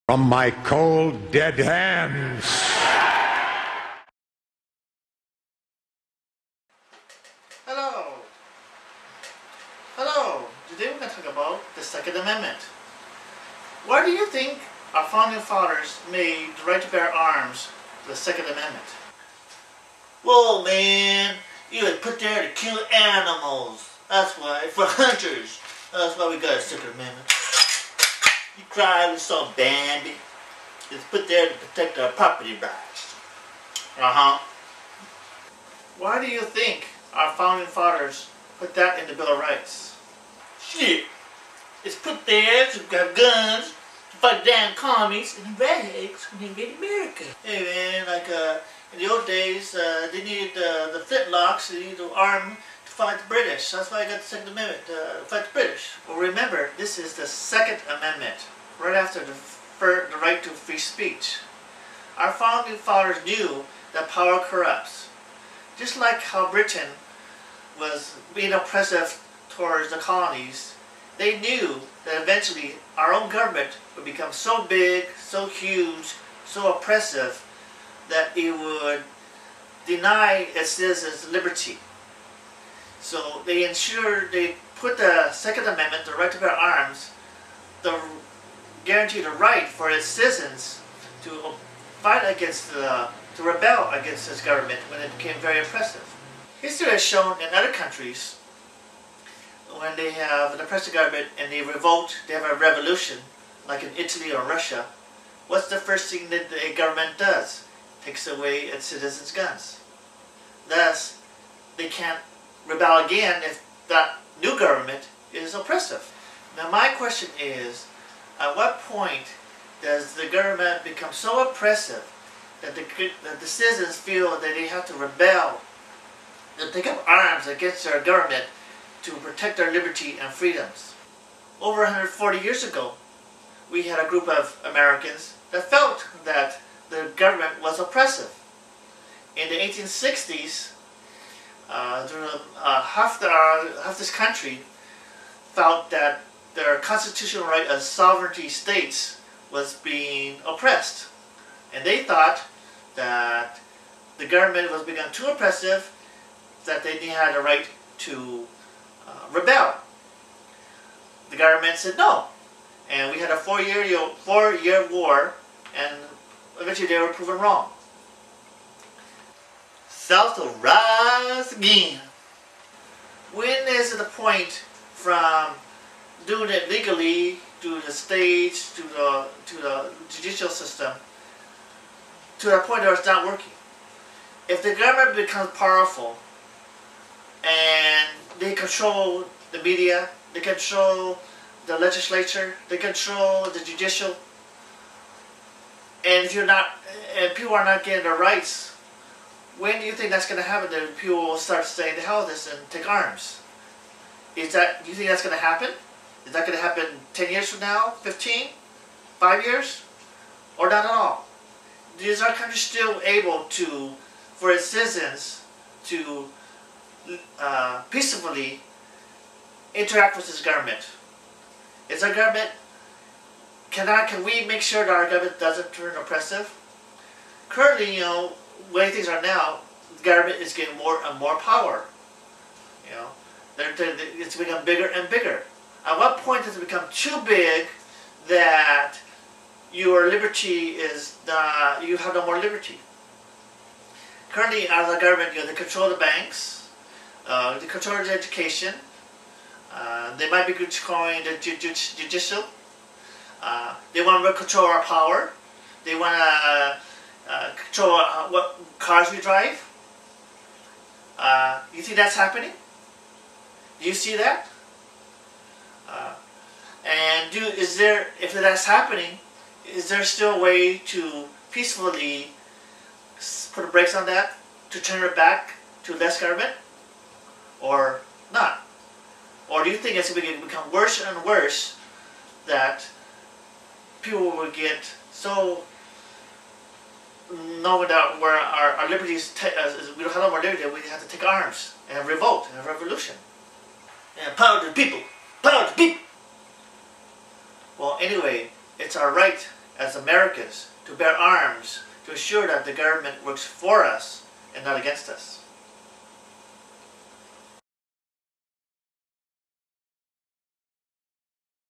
From my cold, dead hands. Hello. Hello. Today we're going to talk about the Second Amendment. Why do you think our founding fathers made the right to bear arms the Second Amendment? Well, man, you was put there to kill animals. That's why, for hunters. That's why we got a Second Amendment. You cried, we saw Bambi. It's put there to protect our property rights. Why do you think our founding fathers put that in the Bill of Rights? Shit. It's put there to have guns, to fight damn commies, and rags when they invaded America. Hey man, like in the old days, they needed the flintlocks, they needed the army to fight the British. That's why I got the Second Amendment, to fight the British. Well, remember, this is the Second Amendment, right after the right to free speech. Our founding fathers knew that power corrupts. Just like how Britain was being oppressive towards the colonies, they knew that eventually our own government would become so big, so huge, so oppressive that it would deny its citizens liberty. So they put the Second Amendment, the right to bear arms, guarantee the right for its citizens to fight against to rebel against this government when it became very oppressive. History has shown in other countries, when they have an oppressive government and they revolt, they have a revolution, like in Italy or Russia, what's the first thing that a government does? Takes away its citizens' guns. Thus, they can't rebel again if that new government is oppressive. Now my question is, at what point does the government become so oppressive that the citizens feel that they have to rebel and take up arms against their government to protect their liberty and freedoms? Over 140 years ago, we had a group of Americans that felt that the government was oppressive. In the 1860s, half this country felt that their constitutional right as sovereignty states was being oppressed. And they thought that the government was becoming too oppressive, that they had a right to rebel. The government said no. And we had a four-year war, and eventually they were proven wrong. South will rise again. When is the point from doing it legally to the stage, to the judicial system, to the point where it's not working? If the government becomes powerful and they control the media, they control the legislature, they control the judicial, and if people are not getting their rights, when do you think that's going to happen? That people will start saying, "The hell with this," and take arms? Do you think that's going to happen? Is that going to happen 10 years from now? 15? 5 years? Or not at all? Is our country still able to, for its citizens, to peacefully interact with this government? Is our government, can we make sure that our government doesn't turn oppressive? Currently, you know, the way things are now, the government is getting more and more power. You know, it's become bigger and bigger. At what point does it become too big that your liberty is, you have no more liberty? Currently, as a government, you know, they control the banks, they control the education, they might be controlling the judicial, they want to control our power, they want to control what cars we drive. You think that's happening? Do you see that? If that's happening, is there still a way to peacefully put the brakes on that, to turn it back to less government, or not? Or do you think it's going to become worse and worse, that people will get so knowing that where our liberties, we don't have no more liberty, we have to take arms and revolt and revolution? And power to the people! Power to the people! Well, anyway, it's our right as Americans to bear arms to assure that the government works for us and not against us.